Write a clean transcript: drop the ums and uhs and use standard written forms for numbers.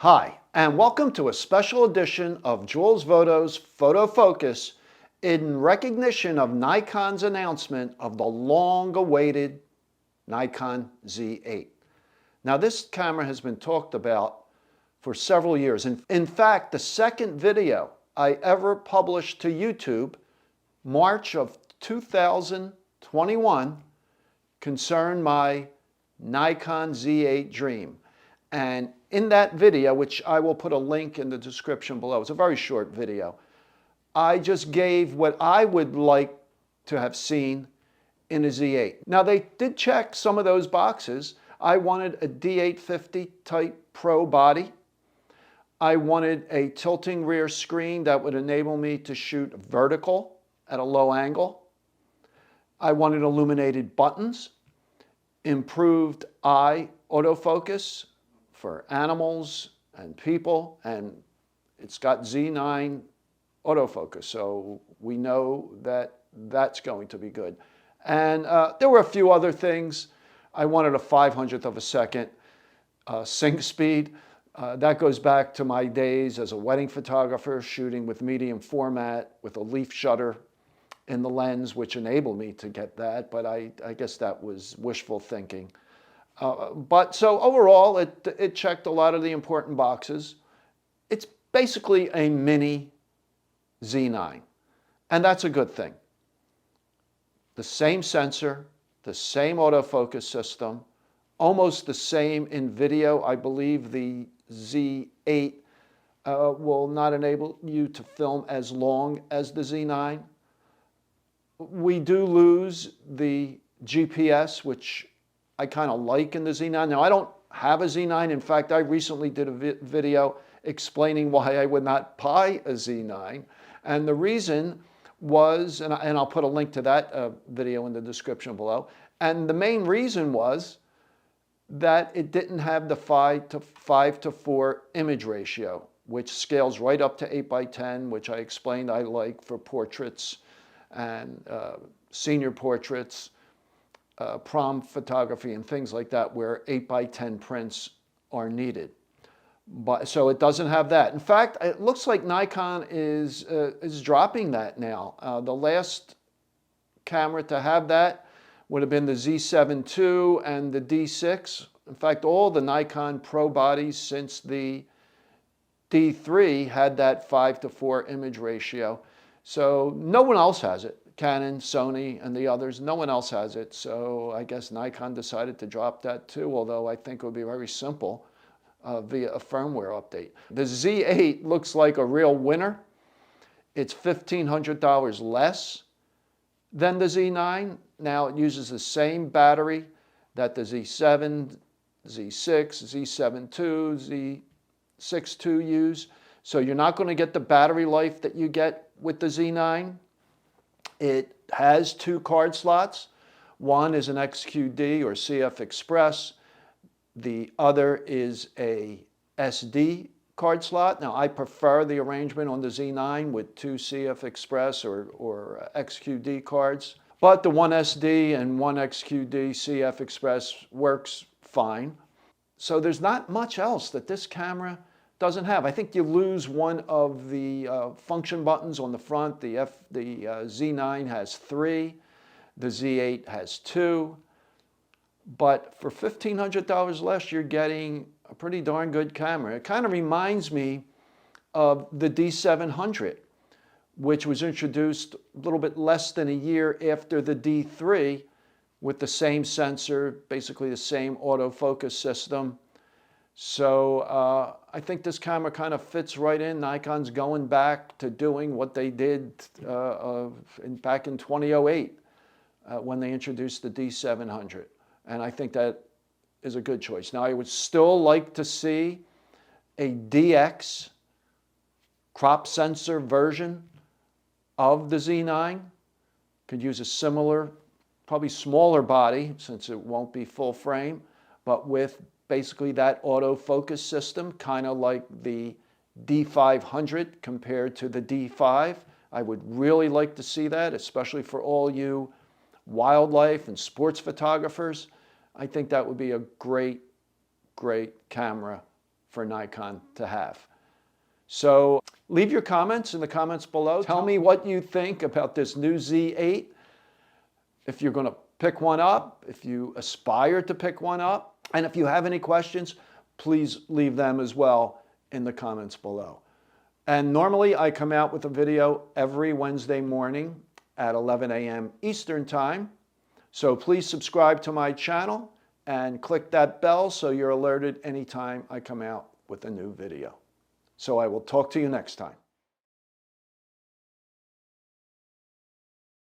Hi, and welcome to a special edition of Jules Voto's Photo Focus in recognition of Nikon's announcement of the long-awaited Nikon Z8. Now, this camera has been talked about for several years. In fact, the second video I ever published to YouTube, March of 2021, concerned my Nikon Z8 dream. And in that video, which I will put a link in the description below, it's a very short video, I just gave what I would like to have seen in a Z8. Now, they did check some of those boxes. I wanted a D850 type Pro body. I wanted a tilting rear screen that would enable me to shoot vertical at a low angle. I wanted illuminated buttons, improved eye autofocus for animals and people, and it's got Z9 autofocus, so we know that that's going to be good. And there were a few other things. I wanted a 500th of a second sync speed. That goes back to my days as a wedding photographer shooting with medium format with a leaf shutter in the lens, which enabled me to get that, but I guess that was wishful thinking. But so overall, it checked a lot of the important boxes. It's basically a mini Z9, and that's a good thing. The same sensor, the same autofocus system, almost the same in video. I believe the Z8 will not enable you to film as long as the Z9. We do lose the GPS, which I kind of like in the Z9. Now, I don't have a Z9. In fact, I recently did a video explaining why I would not buy a Z9. And the reason was, and I'll put a link to that video in the description below, and the main reason was that it didn't have the 5:4 image ratio, which scales right up to 8:10, which I explained I like for portraits and senior portraits, prom photography and things like that, where 8:10 prints are needed. But so it doesn't have that. In fact, it looks like Nikon is dropping that now. The last camera to have that would have been the Z7 II and the D6. In fact, all the Nikon Pro bodies since the D3 had that 5:4 image ratio. So no one else has it. Canon, Sony, and the others, no one else has it. So I guess Nikon decided to drop that too, although I think it would be very simple via a firmware update. The Z8 looks like a real winner. It's $1,500 less than the Z9. Now it uses the same battery that the Z7, Z6, Z7 II, Z6 II use. So you're not going to get the battery life that you get with the Z9. It has two card slots. One is an XQD or CF Express. The other is a SD card slot. Now, I prefer the arrangement on the Z9 with two CF Express or XQD cards. But the one SD and one XQD CF Express works fine. So there's not much else that this camera doesn't have. I think you lose one of the function buttons on the front. The Z9 has 3, the Z8 has 2, but for $1,500 less, you're getting a pretty darn good camera. It kind of reminds me of the D700, which was introduced a little bit less than a year after the D3 with the same sensor, basically the same autofocus system. So I think this camera kind of fits right in. Nikon's going back to doing what they did back in 2008 when they introduced the D700. And I think that is a good choice. Now, I would still like to see a DX crop sensor version of the Z9. Could use a similar, probably smaller body since it won't be full frame, but with basically that autofocus system, kind of like the D500 compared to the D5. I would really like to see that, especially for all you wildlife and sports photographers. I think that would be a great, great camera for Nikon to have. So leave your comments in the comments below. Tell me what you think about this new Z8. If you're going to pick one up, if you aspire to pick one up, and if you have any questions, please leave them as well in the comments below. And normally I come out with a video every Wednesday morning at 11 a.m. Eastern Time. So please subscribe to my channel and click that bell so you're alerted anytime I come out with a new video. So I will talk to you next time.